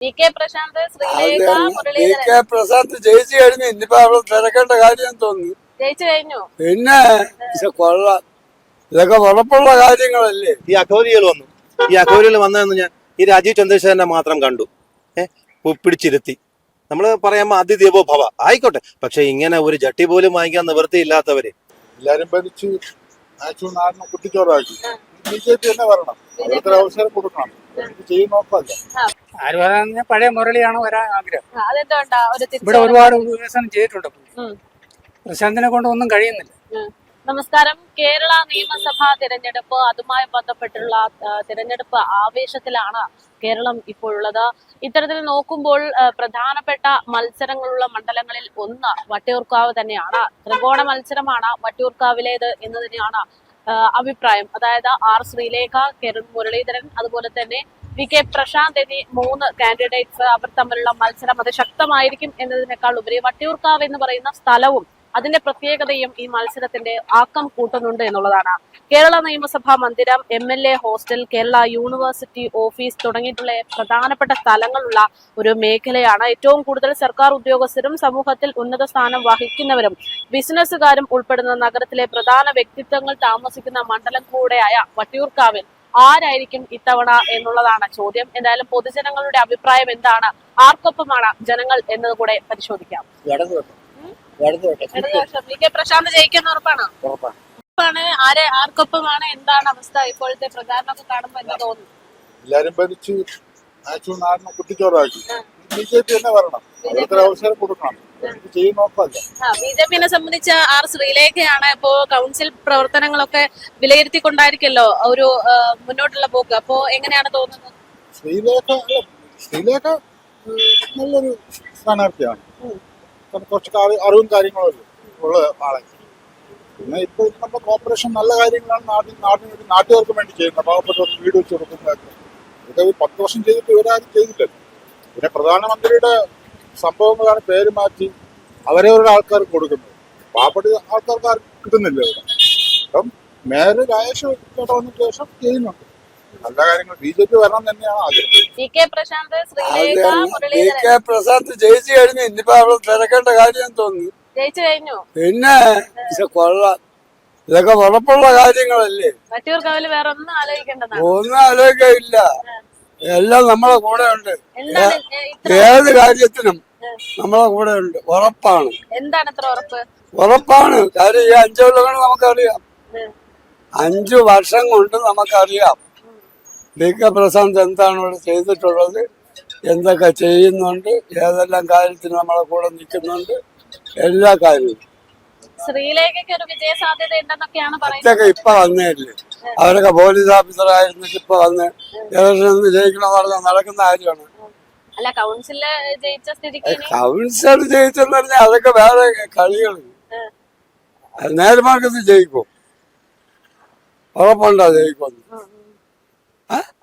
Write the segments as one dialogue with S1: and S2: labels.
S1: പ്രശാന്ത്, ശ്രീലേഖ, മുരളീധരൻ
S2: പ്രശാന്ത് ജയിച്ചു കഴിഞ്ഞു. ഇനിയിപ്പോ അവിടെ തിരക്കേണ്ട കാര്യം തോന്നുന്നു.
S1: ജയിച്ചു കഴിഞ്ഞു.
S2: പിന്നെ കൊള്ളാം, ഇതൊക്കെ ഉറപ്പുള്ള കാര്യങ്ങളല്ലേ.
S3: ഈ അഘോരികൾ വന്നു. ഈ അഘോരികൾ വന്നതെന്ന് ഞാൻ ഈ രാജീവ് ചന്ദ്രശേഖരനെ മാത്രം കണ്ടു. പിടിച്ചിരുത്തി. നമ്മള് പറയാമോ അതിഥിദേവോ ഭവ ആയിക്കോട്ടെ, പക്ഷെ ഇങ്ങനെ ഒരു ജട്ടി പോലും വാങ്ങിക്കാൻ നിവൃത്തിയില്ലാത്തവര്
S4: എല്ലാരും ഭരിച്ച് മാക്സിമം നാടിനെ കുട്ടിച്ചോറാക്കി. BJP തന്നെ വരണം, അവർക്ക് അവസരം കൊടുക്കണം. ചെയ്യുന്നോക്കല്ല
S5: ആര് പറയാൻ പഴയ മുരളിയാണ് വരാൻ ആഗ്രഹം.
S1: അതെന്തുകൊണ്ടാ
S5: ഇവിടെ ഒരുപാട് വികസനം ചെയ്തിട്ടുണ്ട്. പ്രശാന്തിനെ കൊണ്ട് ഒന്നും കഴിയുന്നില്ല.
S1: നമസ്കാരം. കേരള നിയമസഭാ തിരഞ്ഞെടുപ്പ്, അതുമായി ബന്ധപ്പെട്ടുള്ള തിരഞ്ഞെടുപ്പ് ആവേശത്തിലാണ് കേരളം ഇപ്പോഴുള്ളത്. ഇത്തരത്തിൽ നോക്കുമ്പോൾ പ്രധാനപ്പെട്ട മത്സരങ്ങളുള്ള മണ്ഡലങ്ങളിൽ ഒന്ന് വട്ടിയൂർക്കാവ് തന്നെയാണ്. ത്രികോണ മത്സരമാണ് വട്ടിയൂർക്കാവിലേത് എന്ന് തന്നെയാണ് അഭിപ്രായം. അതായത് ആർ ശ്രീലേഖ, കെ മുരളീധരൻ, അതുപോലെ തന്നെ VK പ്രശാന്ത് എന്നീ 3 കാൻഡിഡേറ്റ്സ്. അവർ തമ്മിലുള്ള മത്സരം അത് ശക്തമായിരിക്കും എന്നതിനേക്കാൾ ഉപരി വട്ടിയൂർക്കാവ് എന്ന് പറയുന്ന സ്ഥലവും അതിന്റെ പ്രത്യേകതയും ഈ മത്സരത്തിന്റെ ആക്കം കൂട്ടുന്നുണ്ട് എന്നുള്ളതാണ്. കേരള നിയമസഭാ മന്ദിരം, MLA hostel, Kerala university office തുടങ്ങിയിട്ടുള്ള പ്രധാനപ്പെട്ട സ്ഥലങ്ങളുള്ള ഒരു മേഖലയാണ്. ഏറ്റവും കൂടുതൽ സർക്കാർ ഉദ്യോഗസ്ഥരും സമൂഹത്തിൽ ഉന്നത സ്ഥാനം വഹിക്കുന്നവരും ബിസിനസ്സുകാരും ഉൾപ്പെടുന്ന നഗരത്തിലെ പ്രധാന വ്യക്തിത്വങ്ങൾ താമസിക്കുന്ന മണ്ഡലം കൂടെയായ വട്ടിയൂർക്കാവിൽ ആരായിരിക്കും ഇത്തവണ എന്നുള്ളതാണ് ചോദ്യം. എന്തായാലും പൊതുജനങ്ങളുടെ അഭിപ്രായം എന്താണ്, ആർക്കൊപ്പമാണ് ജനങ്ങൾ എന്നത് കൂടെ പരിശോധിക്കാം. VK പ്രശാന്ത് ജയിക്കുന്ന ഉറപ്പാണ്. ആർക്കൊപ്പമാണ്, എന്താണ് അവസ്ഥ? ഇപ്പോഴത്തെ പ്രചാരണമൊക്കെ കാണുമ്പോൾ എന്താ തോന്നുന്നു?
S4: എല്ലാരും ഭരിച്ച് മാക്സിമം നാടിനെ കുട്ടിച്ചോറാക്കി. BJP തന്നെ വരണം, അവർക്ക് അവസരം കൊടുക്കണം. ചെയ്യുന്നോക്കല്ല.
S1: BJPനെ സംബന്ധിച്ച് ആർ ശ്രീലേഖയാണ് ഇപ്പോ കൗൺസിൽ പ്രവർത്തനങ്ങളൊക്കെ വിലയിരുത്തിക്കൊണ്ടായിരിക്കല്ലോ ഒരു മുന്നോട്ടുള്ള പോക്ക്. അപ്പോ എങ്ങനെയാണ് തോന്നുന്നത്?
S4: ശ്രീലേഖ നല്ലൊരു സ്ഥാനാർത്ഥിയാണ്. കുറച്ച് അറിവും കാര്യങ്ങളും ഉള്ള ആളെ. പിന്നെ ഇപ്പൊ നമ്മുടെ കോർപ്പറേഷൻ നല്ല കാര്യങ്ങളാണ് നാട്ടുകാർക്ക് വേണ്ടി ചെയ്യുന്നത്. പാവപ്പെട്ടവർക്ക് വീട് വെച്ച് കൊടുക്കുന്നതൊക്കെ ഇതൊക്കെ 10 വർഷം ചെയ്തിട്ട് ഇവരാരും ചെയ്തില്ലല്ലോ. പിന്നെ പ്രധാനമന്ത്രിയുടെ സംഭവങ്ങളാണ് പേര് മാറ്റി അവരവരുടെ ആൾക്കാർക്ക് കൊടുക്കുന്നത്. പാവപ്പെട്ട ആൾക്കാർക്ക് കിട്ടുന്നില്ല ഇവിടെ. അപ്പം മേയർ രാജേഷ് വന്നതിന് ശേഷം ചെയ്യുന്നുണ്ട് നല്ല കാര്യങ്ങൾ. BJP വരണം തന്നെയാണ് ആഗ്രഹം.
S1: VK പ്രശാന്ത്, ശ്രീലേഖ, മുരളീധരൻ
S2: പ്രശാന്ത് ജയിച്ചു കഴിഞ്ഞു. ഇനിയിപ്പോ അവിടെ തിരക്കേണ്ട കാര്യം തോന്നുന്നു.
S1: ജയിച്ചു കഴിഞ്ഞു.
S2: പിന്നെ കൊള്ളാം, ഇതൊക്കെ ഉറപ്പുള്ള കാര്യങ്ങളല്ലേ.
S1: വട്ടിയൂർക്കാവിൽ വേറെ ഒന്നും ആലോചിക്കേണ്ടതാണ്.
S2: ഒന്നും ആലോചിക്കില്ല, എല്ലാം നമ്മളെ കൂടെ ഉണ്ട്. ഏത് കാര്യത്തിനും നമ്മളെ കൂടെ ഉണ്ട്, ഉറപ്പാണ്.
S1: എന്താണ് ഇത്ര ഉറപ്പ്?
S2: ഉറപ്പാണ്. കാര്യം ഈ 5 കൊല്ലം കൊണ്ട് നമുക്കറിയാം, 5 വർഷം കൊണ്ട് നമുക്കറിയാം VK പ്രശാന്ത് എന്താണ് ഇവിടെ ചെയ്തിട്ടുള്ളത്, എന്തൊക്കെ ചെയ്യുന്നുണ്ട്, ഏതെല്ലാം കാര്യത്തിന് നമ്മളെ കൂടെ നിൽക്കുന്നുണ്ട്, എല്ലാ കാര്യവും.
S1: ശ്രീലേഖയ്ക്ക് ഒരു വിജയ സാധ്യത ഉണ്ടെന്നൊക്കെയാണ് പറയുന്നത്.
S2: ഇതൊക്കെ ഇപ്പൊ വന്നേല്ലേ, അവരൊക്കെ പോലീസ് ഓഫീസർ ആയിരുന്നിട്ട് ഇപ്പൊ വന്ന് ഇലക്ഷനിൽ ജയിക്കണമെന്ന് പറഞ്ഞാൽ നടക്കുന്ന കാര്യമാണ്.
S1: അല്ല, കൗൺസില് ജയിച്ച സ്ഥിതിക്ക്
S2: കൗൺസിൽ ജയിച്ചെന്ന് പറഞ്ഞാൽ അതൊക്കെ വേറെ കളികൾ. നേർമാർഗത്തിൽ ജയിക്കും, ഉറപ്പുണ്ടോ ജയിക്കും.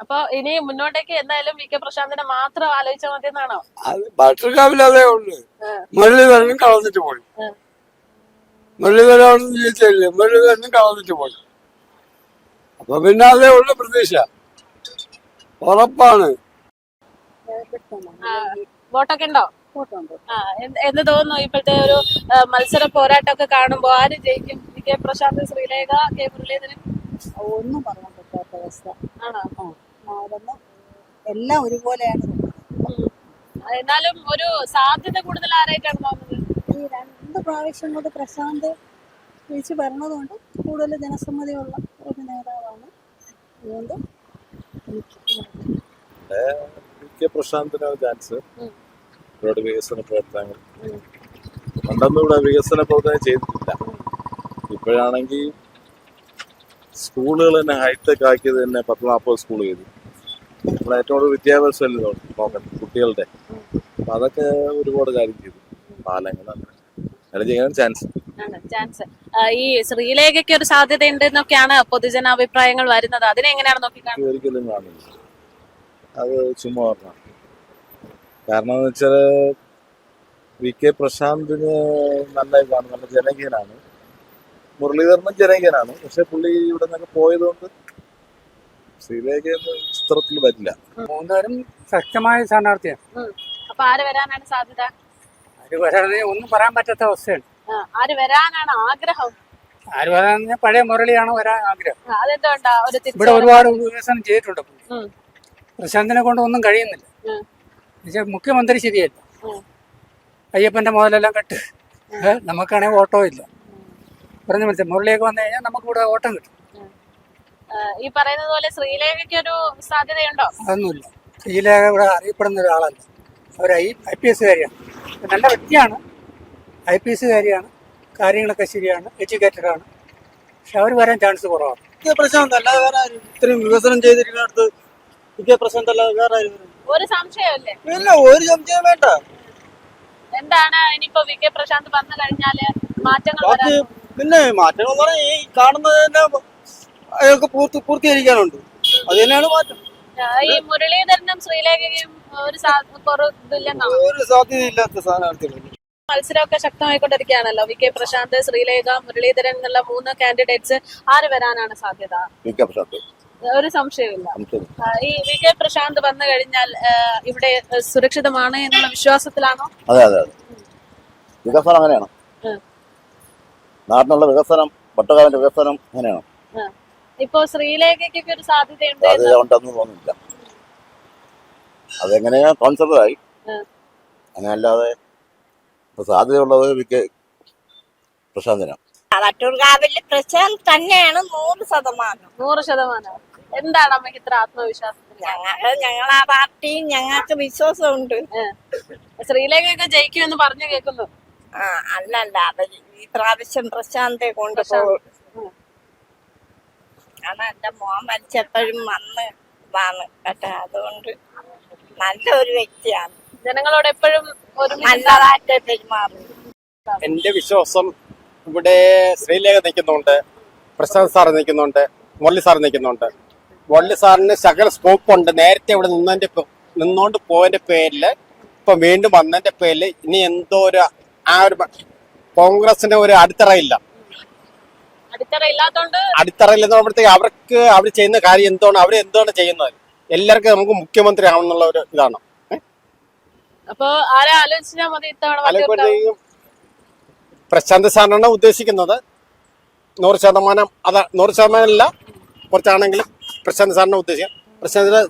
S1: അപ്പൊ ഇനി മുന്നോട്ടേക്ക് എന്തായാലും VK പ്രശാന്തിനെ മാത്രം ആലോചിച്ചാൽ മതി എന്നാണോ?
S2: അത് ഭട്ടർക്കാവിൽ അതേ ഉള്ളു. മുരളീധരനും കളഞ്ഞിട്ട് പോയി. മുരളീധരൻ ജയിച്ചില്ലേ, മുരളീധരനും കളഞ്ഞിട്ട് പോയി. അപ്പൊ പിന്നെ അതേ ഉള്ളു പ്രതീക്ഷ, ഉറപ്പാണ്.
S1: വോട്ടൊക്കെ ഉണ്ടോ? എന്ത് തോന്നുന്നു ഇപ്പോഴത്തെ ഒരു മത്സര പോരാട്ടമൊക്കെ കാണുമ്പോ? ആര് ജയിക്കും? VK Prashanth, Sreelekha, K Muraleedharan?
S6: ഒന്നും പറയാൻ പറ്റാത്ത അവസ്ഥ ആണോ? എല്ലാം ഒരുപോലെയാണ്.
S1: എന്നാലും ഒരു സാധ്യത കൂടുതൽ ആരായിട്ടാണ് തോന്നുന്നത്?
S6: ഈ 2 പ്രാവശ്യം കൊണ്ട് പ്രശാന്ത് തിരിച്ചു വരുന്നതുകൊണ്ട് കൂടുതൽ ജനസമ്മതിയുള്ള ഒരു നേതാവാണ്. അതുകൊണ്ട്
S4: VK പ്രശാന്തിന് ചാൻസ്. ഒരുപാട് വികസന പ്രവർത്തനങ്ങൾ പണ്ടൊന്നും ഇവിടെ വികസന പ്രവർത്തനം ചെയ്തിട്ടില്ല. ഇപ്പോഴാണെങ്കിൽ സ്കൂളുകൾ തന്നെ ഹൈടെക് ആക്കിയത് തന്നെ 10-40 സ്കൂൾ ചെയ്തു. നമ്മുടെ ഏറ്റവും കൂടുതൽ വിദ്യാഭ്യാസം നോക്കണം കുട്ടികളുടെ. അപ്പൊ അതൊക്കെ ഒരുപാട് കാര്യം ചെയ്തു. പാലങ്ങൾ അങ്ങനെ ചെയ്യാൻ ചാൻസ്.
S1: ഈ ശ്രീലേഖയ്ക്ക് ഒരു സാധ്യത ഉണ്ടെന്നൊക്കെയാണ് പൊതുജനാഭിപ്രായങ്ങൾ വരുന്നത്. അതിനെങ്ങനെയാണ് നോക്കിക്കാണുന്നത്?
S4: ഒരിക്കലും കാണില്ല, അത് ചുമ്മാ പറഞ്ഞാണ്. കാരണം എന്ന് വെച്ചാൽ VK പ്രശാന്തിന് നല്ല ഇതാണ്, നല്ല ജനകീയനാണ്. മുരളീധരനും ജനകീയനാണ്. പക്ഷെ പുള്ളി ഇവിടെ നിന്നൊക്കെ പോയതുകൊണ്ട്
S7: ശ്രീലേഖ ചിത്രത്തിൽ വരില്ല.
S5: മൂന്നുപേരും ശക്തമായ സ്ഥാനാർത്ഥിയാണ്.
S1: അപ്പൊ ആര് വരാനാണ് സാധ്യത?
S5: ആര് വരാതെ ഒന്നും പറയാൻ പറ്റാത്ത അവസ്ഥയാണ്.
S1: ആര് വരാനാണ് ആഗ്രഹം?
S5: ആര് വരാൻ പഴയ മുരളിയാണ് വരാൻ ആഗ്രഹം.
S1: അതെന്തുകൊണ്ടാ ഒരു
S5: ഇവിടെ ഒരുപാട് വികസനം ചെയ്തിട്ടുണ്ട്. പ്രശാന്തിനെ കൊണ്ട് ഒന്നും കഴിയുന്നില്ല. മുഖ്യമന്ത്രി ശരിയല്ല. അയ്യപ്പന്റെ മുതലെല്ലാം കെട്ട്. നമുക്കാണെങ്കിൽ ഓട്ടോ ഇല്ല. പറഞ്ഞ മനസ്സിലായി. മുരളിയൊക്കെ വന്നു കഴിഞ്ഞാൽ നമുക്ക് ഇവിടെ ഓട്ടം കിട്ടും.
S1: ഈ പറയുന്നത് പോലെ ശ്രീലേഖയ്ക്ക് ഒരു സാധ്യതയുണ്ടോ?
S5: അതൊന്നുമില്ല. ശ്രീലേഖ ഇവിടെ അറിയപ്പെടുന്ന ഒരാളല്ല. അവർ IPS കാരിയാണ്. നല്ല വ്യക്തിയാണ്. IPS കാരിയാണ്. കാര്യങ്ങളൊക്കെ ശരിയാണ്. എഡ്യൂക്കേറ്റഡ് ആണ്. പക്ഷെ അവർ വരാൻ ചാൻസ് കുറവാണ്.
S8: പ്രശാന്ത് അല്ലാതെ വേറെ ആരും ഇത്രയും വികസനം ചെയ്തിരിക്കുന്നിടത്ത് പ്രശാന്ത് അല്ലാതെ വേറെ ആരും
S1: ഒരു സംശയമല്ലേ?
S8: ഇല്ല, ഒരു സംശയം വേണ്ട.
S1: എന്താണ് ഇനിയിപ്പോ VK പ്രശാന്ത് വന്നു കഴിഞ്ഞാല് മാറ്റങ്ങൾ
S8: ബാക്കി
S1: വരാൻ?
S8: പിന്നെ മാറ്റങ്ങൾ എന്ന് പറഞ്ഞാൽ ഈ കാണുന്നത് തന്നെ അയാൾക്ക് പൂർത്തീകരിക്കാനുണ്ട്. അത് തന്നെയാണ് മാറ്റം.
S1: ഈ മുരളീധരനും ശ്രീലേഖയും ഒരു ഇതില്ലെന്നാണ്.
S8: ഒരു സാധ്യതയില്ലാത്ത സ്ഥാനാർത്ഥികൾ.
S1: മത്സരമൊക്കെ ശക്തമായിക്കൊണ്ടിരിക്കുകയാണല്ലോ. VK പ്രശാന്ത്, ശ്രീലേഖ, മുരളീധരൻ എന്നുള്ള 3 കാൻഡിഡേറ്റ്സ്. ആര് വരാനാണ് സാധ്യത? ഒരു സംശയമില്ല. ഈ VK പ്രശാന്ത് വന്നു കഴിഞ്ഞാൽ ഇവിടെ സുരക്ഷിതമാണ് എന്നുള്ള വിശ്വാസത്തിലാണോ?
S7: അതെ അതെ അതെ, വികസനം അങ്ങനെയാണ്. നാട്ടിനുള്ള വികസനം, പട്ടകാവിന്റെ വികസനം അങ്ങനെയാണ്.
S1: ഇപ്പൊ ശ്രീലേഖയ്ക്കൊക്കെ ഒരു സാധ്യതയുണ്ട്.
S7: സാധ്യത ഉണ്ടെന്ന് തോന്നുന്നില്ല. അതെങ്ങനെയാ കോൺസെപ്റ്റായി, അങ്ങനെയല്ലാതെ സാധ്യതയുള്ളത് VK പ്രശാന്തിനാണ്.
S9: വട്ടൂർകാവില് പ്രശാന്ത് തന്നെയാണ് 100%.
S1: 100%. എന്താണ് അമ്മയ്ക്ക് ഇത്ര ആത്മവിശ്വാസത്തിൽ?
S9: ഞങ്ങളാ പാർട്ടിയും ഞങ്ങൾക്ക് വിശ്വാസമുണ്ട്.
S1: ശ്രീലേഖയൊക്കെ ജയിക്കുമെന്ന് പറഞ്ഞു കേൾക്കുന്നു.
S9: അല്ലല്ല, അവര് ഈ പ്രാവശ്യം പ്രശാന്തെ കൊണ്ടുപോകും. കാരണം എന്റെ മോൻ മരിച്ചപ്പോഴും വന്ന് കേട്ടോ. അതുകൊണ്ട് നല്ലൊരു വ്യക്തിയാണ്.
S1: ജനങ്ങളോട് എപ്പോഴും
S9: നല്ലതായിട്ട് പെരുമാറും.
S10: എന്റെ വിശ്വാസം ഇവിടെ ശ്രീലേഖ നിൽക്കുന്നുണ്ട്, പ്രശാന്ത് സാർ നിൽക്കുന്നുണ്ട്, മുരളി സാർ നിൽക്കുന്നുണ്ട്. മുരളി സാറിന് ശകല സ്കോപ്പ് ഉണ്ട്. നേരത്തെ ഇവിടെ നിന്നോണ്ട് പോയതിന്റെ പേരില് ഇപ്പൊ വീണ്ടും വന്നതിന്റെ പേരില് ഇനി എന്തോ ഒരു കോൺഗ്രസിന് ഒരു അടിത്തറയില്ല. അടിത്തറയില്ലെന്നപ്പോഴത്തേക്ക് അവർക്ക് അവർ ചെയ്യുന്ന കാര്യം എന്താണ് ചെയ്യുന്നത്. എല്ലാവർക്കും നമുക്ക് മുഖ്യമന്ത്രി ആവണമെന്നുള്ള ഒരു ഇതാണ്.
S1: അപ്പൊ ആരെ ആലോചിച്ചാൽ മതി ഇത്തവണ?
S10: പ്രശാന്ത് സാറിനാണ് ഉദ്ദേശിക്കുന്നത്. 100%. അത് 100% അല്ല, കുറച്ചാണെങ്കിലും പ്രശാന്ത് സാറിനെ ഉദ്ദേശിക്കാം. പ്രശാന്തിന്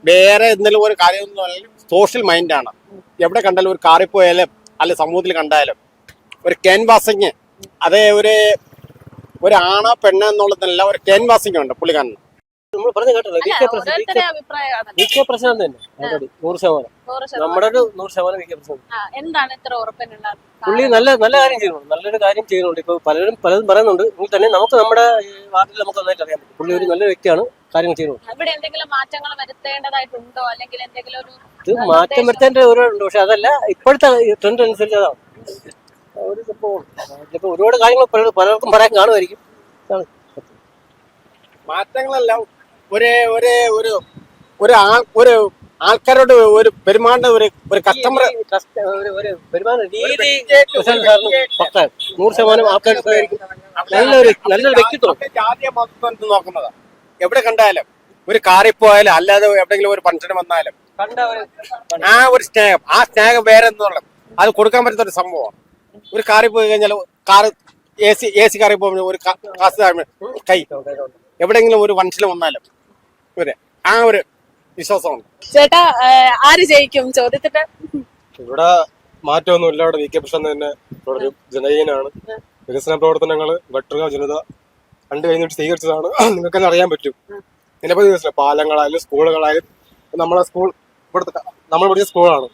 S10: വേറെ എന്തെങ്കിലും ഒരു കാര്യം സോഷ്യൽ മൈൻഡാണ്. എവിടെ കണ്ടാലും ഒരു കാറിൽ പോയാലും അല്ലെ സമൂഹത്തിൽ കണ്ടാലും ഒരു ക്യാൻവാസിങ്, അതേ ഒരു ആണ പെണ്ണ എന്നുള്ളതല്ല, ഒരു ക്യാൻവാസിങ് ഉണ്ട് പുള്ളിക്കാരന്.
S8: നമ്മൾ പറഞ്ഞു കേട്ടല്ലോ, VK പ്രശാന്ത് തന്നെ 100%. നമ്മുടെ 100% VK പ്രശാന്ത്.
S1: എന്താണ് ഇത്ര ഉറപ്പിനുള്ളത്?
S8: പുള്ളി നല്ല കാര്യം ചെയ്യുന്നുണ്ട്, നല്ലൊരു കാര്യം ചെയ്യുന്നുണ്ട്. ഇപ്പൊ പലതും പറയുന്നുണ്ട്. എങ്കിൽ തന്നെ നമുക്ക് നമ്മുടെ വാർഡിൽ നമുക്ക് നന്നായിട്ട് അറിയാൻ പറ്റും. പുള്ളി ഒരു നല്ല വ്യക്തിയാണ്, കാര്യങ്ങൾ ചെയ്യുന്നുണ്ട്.
S1: ഇവിടെ എന്തെങ്കിലും മാറ്റങ്ങൾ വരുത്തേണ്ടതായിട്ടുണ്ടോ, അല്ലെങ്കിൽ എന്തെങ്കിലും
S8: ഇത് മാറ്റം വരുത്തേണ്ട ഒരുപാടുണ്ട്. പക്ഷെ അതല്ല, ഇപ്പോഴത്തെ ട്രെൻഡ് അനുസരിച്ച് അതാണ്. ഇപ്പൊ ഒരുപാട് കാര്യങ്ങൾ പലർക്കും പറയാൻ കാണുമായിരിക്കും.
S10: മാറ്റങ്ങളെല്ലാം ഒരു ആൾക്കാരോട് ഒരു പെരുമാറുന്ന ഒരു കസ്റ്റമർ
S8: പെരുമാറുന്ന രീതി 100% ആൾക്കാർ നല്ലൊരു വ്യക്തിത്വം.
S10: ജാതിയ മതം നോക്കുന്നത് എവിടെ കണ്ടാലും, ഒരു കാറിൽ പോയാലും അല്ലാതെ എവിടെയെങ്കിലും ഒരു ഫംഗ്ഷൻ വന്നാലും ഒരു സ്നേഹം വേറെ എന്നുള്ളത് അത് കൊടുക്കാൻ പറ്റുന്ന ഒരു സംഭവമാണ്. ഒരു കാറിൽ പോയി കഴിഞ്ഞാൽ AC കാറിൽ പോകുമ്പോൾ ഒരു കൈ എവിടെയെങ്കിലും ഒരു ഫംഗ്ഷൻ വന്നാലും ഒരു വിശ്വാസമുണ്ട്.
S1: ചേട്ടാ, ആര് ജയിക്കും ചോദ്യത്തിന്റെ?
S11: ഇവിടെ മാറ്റമൊന്നുമില്ല. ഇവിടെ VK പ്രശാന്ത് തന്നെ ഒരു ജനകീയനാണ്. വികസന പ്രവർത്തനങ്ങള് വട്ടൂർകാവ് ജനത 2 കഴിഞ്ഞിട്ട് സ്വീകരിച്ചതാണ്. നിങ്ങൾക്ക് തന്നെ അറിയാൻ പറ്റും. നിരവധി വികസനം, പാലങ്ങളായാലും സ്കൂളുകളായാലും. നമ്മൾ പഠിച്ച സ്കൂളാണ്.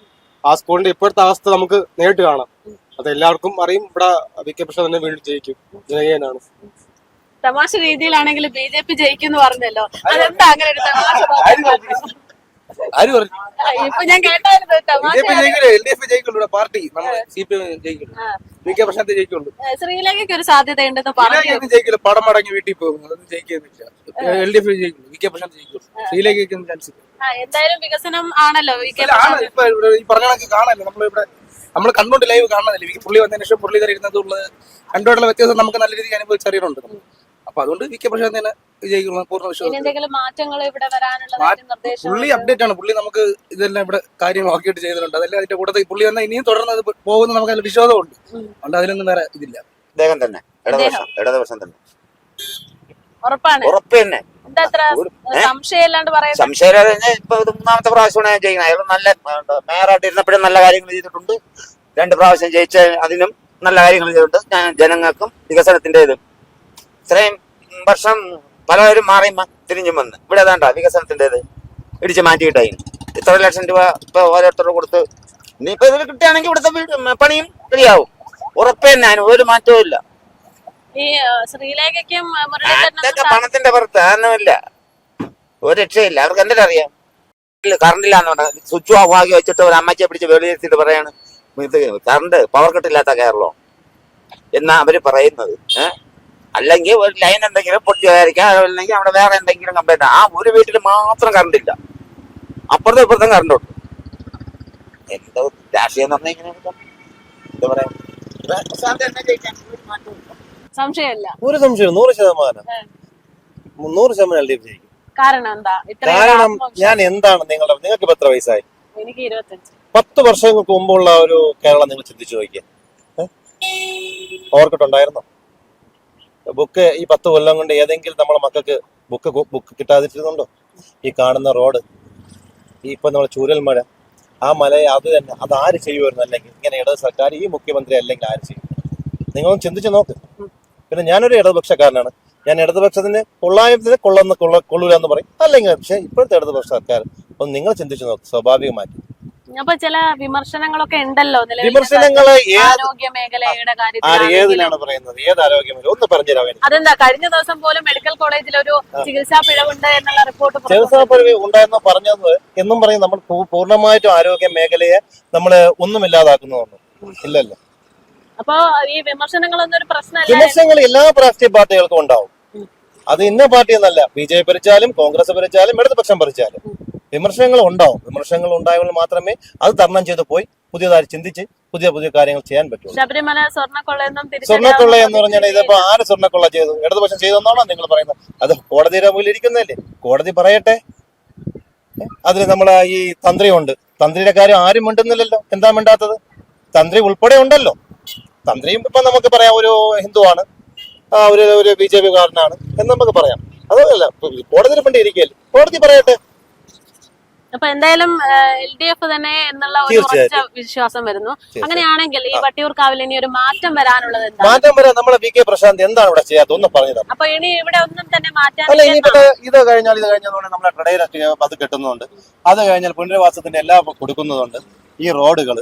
S11: ആ സ്കൂളിന്റെ ഇപ്പോഴത്തെ അവസ്ഥ നമുക്ക് നേരിട്ട് കാണാം. അത് എല്ലാവർക്കും അറിയും. ഇവിടെ VK പ്രശാന്ത് തന്നെ വീണ്ടും ജയിക്കും, ജനകീയനാണ്.
S1: തമാശ രീതിയിലാണെങ്കിൽ BJP ജയിക്കും പറഞ്ഞല്ലോ, അതെന്താ അങ്ങനെ ഒരു തമാശ? ഇപ്പൊ ഞാൻ കേട്ടായിരുന്നു
S8: പാർട്ടി VK പ്രശാന്ത് ജയിക്കുള്ളൂ.
S1: ശ്രീലേഖയ്ക്ക് ഒരു സാധ്യത ഉണ്ടെന്ന് പറഞ്ഞു.
S8: ജയിക്കില്ല, പടം മടങ്ങി വീട്ടിൽ പോകും. അതൊന്നും ജയിക്കുന്നില്ല. LDF ജയിക്കുള്ളൂ, VK പ്രശാന്ത് ജയിക്കുള്ളൂ. ശ്രീലേഖയ്ക്ക് ചാൻസ്.
S1: എന്തായാലും വികസനം ആണല്ലോ VK
S8: ഈ പറഞ്ഞ കണക്ക് കാണല്ലോ. നമ്മൾ കണ്ടുകൊണ്ട് ലൈവ് കാണുന്നില്ല. പുള്ളി വന്നതിന് ശേഷം മുരളീധരൻ ഇരുന്നതുള്ളത് കണ്ടുകൊണ്ടുള്ള വ്യത്യാസം നമുക്ക് നല്ല രീതിയിൽ അനുഭവിച്ചറിയുന്നുണ്ട്. അപ്പൊ
S12: അപ്പൊ അതുകൊണ്ട് വി കെ പ്രശാന്ത് തന്നെ വിജയിക്കുന്ന പൂർണ്ണ
S1: ഇനി
S12: വിശ്വാസം.
S1: എന്തെങ്കിലും മാറ്റങ്ങൾ ഇവിടെ വരാനുള്ളതായിട്ട് നിർദ്ദേശം
S12: പുള്ളി അപ്ഡേറ്റ് ആണ്. പുള്ളി നമുക്ക് ഇതെല്ലാം ഇവിടെ കാര്യങ്ങൾ നോക്കിയിട്ട് ചെയ്തിട്ടുണ്ട്. അതെല്ലാം അതിന്റെ കൂട്ടത്തിൽ പുള്ളി വന്നാൽ ഇനിയും തുടർന്ന് പോകുന്ന നമുക്ക് അതിൽ വിശ്വാസമുണ്ട്. അതുകൊണ്ട് അതിലൊന്നും വേറെ ഇതില്ല.
S7: അദ്ദേഹം തന്നെ ഇടതുപക്ഷം തന്നെ
S1: ഉറപ്പാണ്.
S7: ഉറപ്പ് തന്നെ.
S1: എന്താ അത്ര സംശയമില്ലാണ്ട് പറയുന്നത്?
S7: സംശയം ഇപ്പൊ ഇത് 3ാമത്തെ പ്രാവശ്യമാണ് ഞാൻ ചെയ്യുന്നത്. അയാൾ നല്ല മേയറായിട്ട് ഇരുന്നപ്പോഴും നല്ല കാര്യങ്ങൾ ചെയ്തിട്ടുണ്ട്. 2 പ്രാവശ്യം ജയിച്ച അതിനും നല്ല കാര്യങ്ങൾ ചെയ്തിട്ടുണ്ട്. ഞാൻ ജനങ്ങൾക്കും വികസനത്തിന്റെ ഇത് ഇത്രയും വർഷം പലവരും മാറി തിരിഞ്ഞും വന്ന് ഇവിടെ ഏതാണ്ട വികസനത്തിന്റെ ഇത് ഇടിച്ച് മാറ്റിയിട്ടായി ഇത്ര ലക്ഷം രൂപ ഇപ്പൊ ഓരോരുത്തരും കൊടുത്ത് ഇനിയിപ്പോ ഇതിൽ കിട്ടുകയാണെങ്കിൽ ഇവിടുത്തെ പണിയും ശരിയാവും. ഉറപ്പ് തന്നെ. അതിന് ഒരു മാറ്റവും ഇല്ല.
S1: ഈ ശ്രീലേഖയ്ക്കും
S7: അതൊക്കെ പണത്തിന്റെ പുറത്ത് അതൊന്നുമില്ല. ഒരു രക്ഷയില്ല. അവർക്ക് എന്തെങ്കിലും അറിയാം. കറണ്ട് ഇല്ലാന്ന് പറഞ്ഞാൽ സ്വിച്ച് ഓഫ് ആക്കി വെച്ചിട്ട് ഒരു അമ്മച്ചിയെ പിടിച്ച് വെളിയിരുത്തിട്ട് പറയാണ് ഇത് കറണ്ട് പവർ കട്ടില്ലാത്ത കേരളം എന്നാ അവര് പറയുന്നത്. അല്ലെങ്കിൽ ഒരു ലൈൻ എന്തെങ്കിലും പൊട്ടിയായിരിക്കാം, അല്ലെങ്കിൽ അവിടെ വേറെ എന്തെങ്കിലും കംപ്ലൈന്റ്. ആ ഒരു വീട്ടിൽ മാത്രം കറണ്ട് ഇല്ല, അപ്പുറത്തും ഇപ്പുറത്തും കറണ്ട് ഉണ്ട്. എന്തോ രാഷ്ട്രീയം എന്ന് പറഞ്ഞാൽ ഇങ്ങനെ എന്താ പറയാ,
S1: സംശയമില്ല.
S3: ഒരു സംശയം 100%. 100% LDF ജയിക്കും.
S1: കാരണം എന്താ?
S3: കാരണം ഞാൻ എന്താണ് നിങ്ങൾക്ക് ഇപ്പൊ എത്ര വയസ്സായി?
S1: എനിക്ക് 25.
S3: 10 വർഷങ്ങൾക്ക് മുമ്പുള്ള ഒരു കേരളം നിങ്ങൾ ചിന്തിച്ചു നോക്കിയാൽ ഓർക്കിട്ടുണ്ടായിരുന്നോ? ബുക്ക് ഈ 10 കൊല്ലം കൊണ്ട് ഏതെങ്കിലും നമ്മളെ മക്കൾക്ക് ബുക്ക് കിട്ടാതിരുന്നുണ്ടോ? ഈ കാണുന്ന റോഡ്, ഈ ഇപ്പൊ നമ്മളെ ചൂരൽ മഴ, ആ മലയെ അത് തന്നെ അത് ആര് ചെയ്യുമായിരുന്നു? അല്ലെങ്കിൽ ഇങ്ങനെ ഇടത് സർക്കാർ, ഈ മുഖ്യമന്ത്രി അല്ലെങ്കിൽ ആര് ചെയ്യും? നിങ്ങളൊന്ന് ചിന്തിച്ചു നോക്ക്. പിന്നെ ഞാനൊരു ഇടതുപക്ഷക്കാരനാണ്. ഞാൻ ഇടതുപക്ഷത്തിന് കൊള്ളൂല എന്ന് പറയും, അല്ലെങ്കിൽ പക്ഷെ ഇപ്പോഴത്തെ ഇടതുപക്ഷ സർക്കാർ ഒന്ന് നിങ്ങൾ ചിന്തിച്ചു നോക്ക്. സ്വാഭാവികമായിട്ട്
S1: അപ്പൊ ചില വിമർശനങ്ങളൊക്കെ ഉണ്ടല്ലോ
S3: വിമർശനങ്ങള്
S1: ആരോഗ്യ മേഖലയുടെ
S3: ഏതിലാണ് പറയുന്നത്? ഏത് ആരോഗ്യ മേഖല ഒന്ന് പറഞ്ഞുതരാം.
S1: അതെന്താ? കഴിഞ്ഞ ദിവസം പോലും മെഡിക്കൽ കോളേജിൽ ഒരു ചികിത്സാ പിഴവുണ്ട് എന്നുള്ള റിപ്പോർട്ട്,
S3: ചികിത്സാ പിഴവ് ഉണ്ടായെന്ന് പറഞ്ഞത് എന്നും പറയും. നമ്മൾ പൂർണ്ണമായിട്ടും ആരോഗ്യ മേഖലയെ നമ്മള് ഒന്നുമില്ലാതാക്കുന്നതാണ്. ഇല്ലല്ലോ.
S1: അപ്പൊ ഈ വിമർശനങ്ങളൊന്നും ഒരു പ്രശ്നമല്ല.
S3: വിമർശനങ്ങൾ എല്ലാ രാഷ്ട്രീയ പാർട്ടികൾക്കും ഉണ്ടാവും. അത് ഇന്ന പാർട്ടി എന്നല്ല. BJP ഭരിച്ചാലും കോൺഗ്രസ് ഭരിച്ചാലും ഇടതുപക്ഷം ഭരിച്ചാലും വിമർശനങ്ങൾ ഉണ്ടാവും. വിമർശനങ്ങൾ ഉണ്ടായപ്പോൾ മാത്രമേ അത് തരണം ചെയ്ത് പോയി പുതിയതായി ചിന്തിച്ച് പുതിയ കാര്യങ്ങൾ ചെയ്യാൻ പറ്റുള്ളൂ.
S1: ശബരിമല സ്വർണ്ണക്കൊള്ളയെന്നും
S3: സ്വർണ്ണക്കൊള്ള എന്ന് പറഞ്ഞാൽ ഇതിപ്പോ ആര് സ്വർണ്ണക്കൊള്ള ചെയ്തു? ഇടതുപക്ഷം ചെയ്തെന്നാണോ നിങ്ങൾ പറയുന്നത്? അത് കോടതിയുടെ മുന്നിൽ ഇരിക്കുന്നതല്ലേ, കോടതി പറയട്ടെ. അതിന് നമ്മളെ ഈ തന്ത്രിയുണ്ട്. തന്ത്രിയുടെ കാര്യം ആരും മിണ്ടുന്നില്ലല്ലോ. എന്താ മിണ്ടാത്തത്? തന്ത്രി ഉൾപ്പെടെ ഉണ്ടല്ലോ. തന്ത്രിയും ഇപ്പൊ നമുക്ക് പറയാം ഒരു ഹിന്ദുവാണ്, ഒരു BJP കാരനാണ് എന്ന് നമുക്ക് പറയാം. അതല്ല, കോടതിയുടെ മുന്നിൽ ഇരിക്കല്ലേ, കോടതി പറയട്ടെ.
S1: അപ്പൊ എന്തായാലും LDF തന്നെ എന്നുള്ള ഒരു ഉറച്ച വിശ്വാസം വരുന്നു. അങ്ങനെയാണെങ്കിൽ ഈ വട്ടിയൂർക്കാവിൽ ഇനി ഒരു മാറ്റം വരാനുള്ളത് എന്താ?
S3: മാറ്റം വരാൻ നമ്മളെ വി കെ പ്രശാന്ത് എന്താണ് ഇവിടെ ചെയ്യാത്ത ഒന്ന് പറഞ്ഞത്?
S1: അപ്പൊ ഇനി ഇവിടെ ഒന്നും തന്നെ മാറ്റാൻ
S3: ഇത് കഴിഞ്ഞാൽ നമ്മളെ ട്രഡേര അത് കെട്ടുന്നുണ്ട്. അത് കഴിഞ്ഞാൽ പുനരവാസത്തിന്റെ എല്ലാം കൊടുക്കുന്നതുണ്ട്. ഈ റോഡുകൾ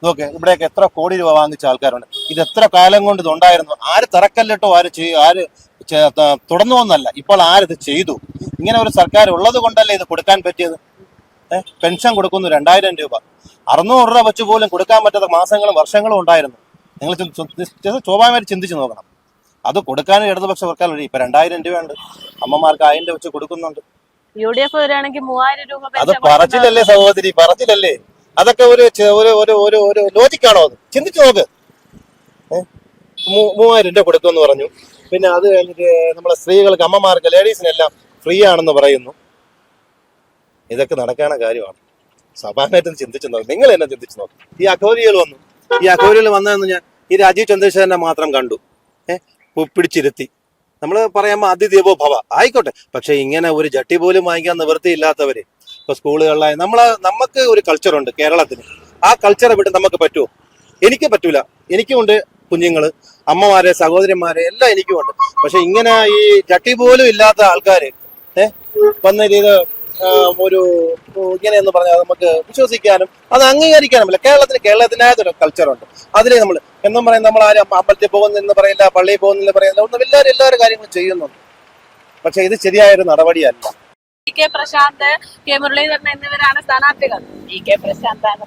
S3: നോക്കെ, ഇവിടെയൊക്കെ എത്ര കോടി രൂപ വാങ്ങിച്ച ആൾക്കാരുണ്ട്. ഇത് എത്ര കാലം കൊണ്ട് ഇതുണ്ടായിരുന്നു? ആര് തറക്കല്ലിട്ടോ ആര് തുടർന്നു എന്നല്ല, ഇപ്പോൾ ആരിത് ചെയ്തു? ഇങ്ങനെ ഒരു സർക്കാർ ഉള്ളത് കൊണ്ടല്ലേ ഇത് കൊടുക്കാൻ പറ്റിയത്. പെൻഷൻ കൊടുക്കുന്നു 2000 രൂപ, 600 രൂപ വെച്ച് പോലും കൊടുക്കാൻ പറ്റാത്ത മാസങ്ങളും വർഷങ്ങളും ഉണ്ടായിരുന്നു. നിങ്ങൾ സ്വാഭാവികമായിട്ട് ചിന്തിച്ചു നോക്കണം. അത് കൊടുക്കാനും ഇടതുപക്ഷ സർക്കാർ വഴി ഇപ്പൊ 2000 രൂപയുണ്ട്, അമ്മമാർക്ക് 1000 വെച്ച് കൊടുക്കുന്നുണ്ട്.
S1: UDF വരികയാണെങ്കിൽ 3000 രൂപ.
S3: അത് പറച്ചിലല്ലേ സഹോദരി, പറച്ചിലല്ലേ. അതൊക്കെ ഒരു ലോജിക്കാണോ? അത് ചിന്തിച്ചു നോക്ക്. 3000 രൂപ കൊടുക്കുമെന്ന് പറഞ്ഞു. പിന്നെ അത് കഴിഞ്ഞിട്ട് നമ്മളെ സ്ത്രീകൾക്ക്, അമ്മമാർക്ക്, ലേഡീസിനെല്ലാം ഫ്രീ ആണെന്ന് പറയുന്നു. ഇതൊക്കെ നടക്കാന കാര്യമാണ്. സ്വാഭാവികമായിട്ടും ചിന്തിച്ചു നോക്കും. നിങ്ങൾ എന്നെ ചിന്തിച്ചു നോക്കും. ഈ അഘോരികൾ വന്നതെന്ന് ഞാൻ ഈ രാജീവ് ചന്ദ്രശേഖരനെ മാത്രം കണ്ടു. പിടിച്ചിരുത്തി. നമ്മൾ പറയാമോ അതിഥിദേവോ ഭവ, ആയിക്കോട്ടെ. പക്ഷെ ഇങ്ങനെ ഒരു ജട്ടി പോലും വാങ്ങിക്കാൻ നിവൃത്തിയില്ലാത്തവര് ഇപ്പൊ സ്കൂളുകളിലായി നമുക്ക് ഒരു കൾച്ചറുണ്ട് കേരളത്തിന്. ആ കൾച്ചറെ വിട്ട് നമുക്ക് പറ്റുമോ? എനിക്ക് പറ്റൂല. എനിക്കുമുണ്ട് കുഞ്ഞുങ്ങള്, അമ്മമാരെ, സഹോദരിമാരെ എല്ലാം എനിക്കുമുണ്ട്. പക്ഷെ ഇങ്ങനെ ഈ ജട്ടി പോലും ഇല്ലാത്ത ആൾക്കാര് വന്ന രീതി ഒരു ഇങ്ങനെയെന്ന് പറഞ്ഞാൽ നമുക്ക് വിശ്വസിക്കാനും അത് അംഗീകരിക്കാനും പറ്റില്ല. കേരളത്തിനായതൊരു കൾച്ചറുണ്ട്. അതിലെ നമ്മൾ എന്നും പറയും, നമ്മൾ ആരും അമ്പലത്തിൽ പോകുന്നെന്ന് പറയില്ല, പള്ളിയിൽ പോകുന്നില്ല പറയില്ല, ഒന്നും എല്ലാവരും കാര്യങ്ങളും ചെയ്യുന്നുണ്ട്. പക്ഷെ ഇത് ശരിയായൊരു നടപടിയല്ല.
S1: VK പ്രശാന്ത്, K മുരളീധരൻ എന്നിവരാണ് സ്ഥാനാർത്ഥികൾ.
S9: VK പ്രശാന്താണ്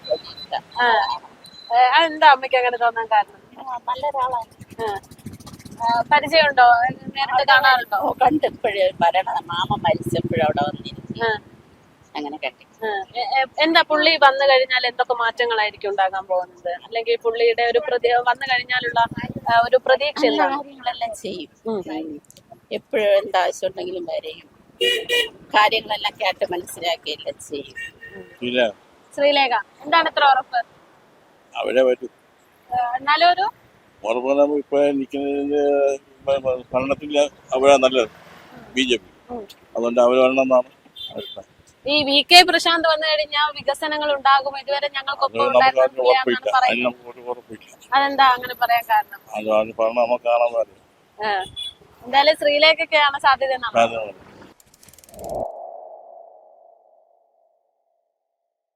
S1: എന്താ അമ്മയ്ക്ക് അങ്ങനെ തോന്നാൻ കാരണം?
S9: നല്ലൊരാളാണ്.
S1: പരിചയമുണ്ടോ? നേരിട്ട് കാണാറുണ്ടോ?
S9: കണ്ടിപ്പോഴേ മാമ മരിച്ചപ്പോഴും അവിടെ വന്നിരുന്നു, അങ്ങനെ കണ്ടി.
S1: എന്താ പുള്ളി വന്നു കഴിഞ്ഞാൽ എന്തൊക്കെ മാറ്റങ്ങളായിരിക്കും ഉണ്ടാകാൻ പോകുന്നത്? അല്ലെങ്കിൽ പുള്ളിയുടെ ഒരു വന്നു കഴിഞ്ഞാലുള്ള ഒരു പ്രതീക്ഷ
S9: കാര്യങ്ങളെല്ലാം ചെയ്യും. എപ്പോഴും എന്താവശ്യം ഉണ്ടെങ്കിലും വരെയും കാര്യങ്ങളെല്ലാം കേട്ട് മനസ്സിലാക്കിയെല്ലാം ചെയ്യും.
S1: ശ്രീലേഖ എന്താണ് ഇത്ര ഉറപ്പ്?
S13: അവരെ പറ്റും
S1: എന്നാലും ഒരു
S13: ഉറപ്പ് ഇപ്പൊ നിൽക്കുന്നതിന്റെ ഭരണത്തിൽ അവരാ നല്ലത് BJP. അതുകൊണ്ട് അവർ വരണമെന്നാണ് അഭിപ്രായം.
S1: ഈ VK പ്രശാന്ത് വന്നു കഴിഞ്ഞാൽ വികസനങ്ങൾ ഉണ്ടാകും, ഇതുവരെ ഞങ്ങൾക്കൊപ്പം ഉണ്ടായിരുന്നില്ല എന്നാണ് പറയുന്നത്. അതെന്താ അങ്ങനെ പറയാൻ കാരണം?
S13: അത് പറഞ്ഞ നമുക്ക് കാണാൻ
S1: എന്തായാലും ശ്രീലേഖയ്ക്കാണ് സാധ്യത എന്നാണ്.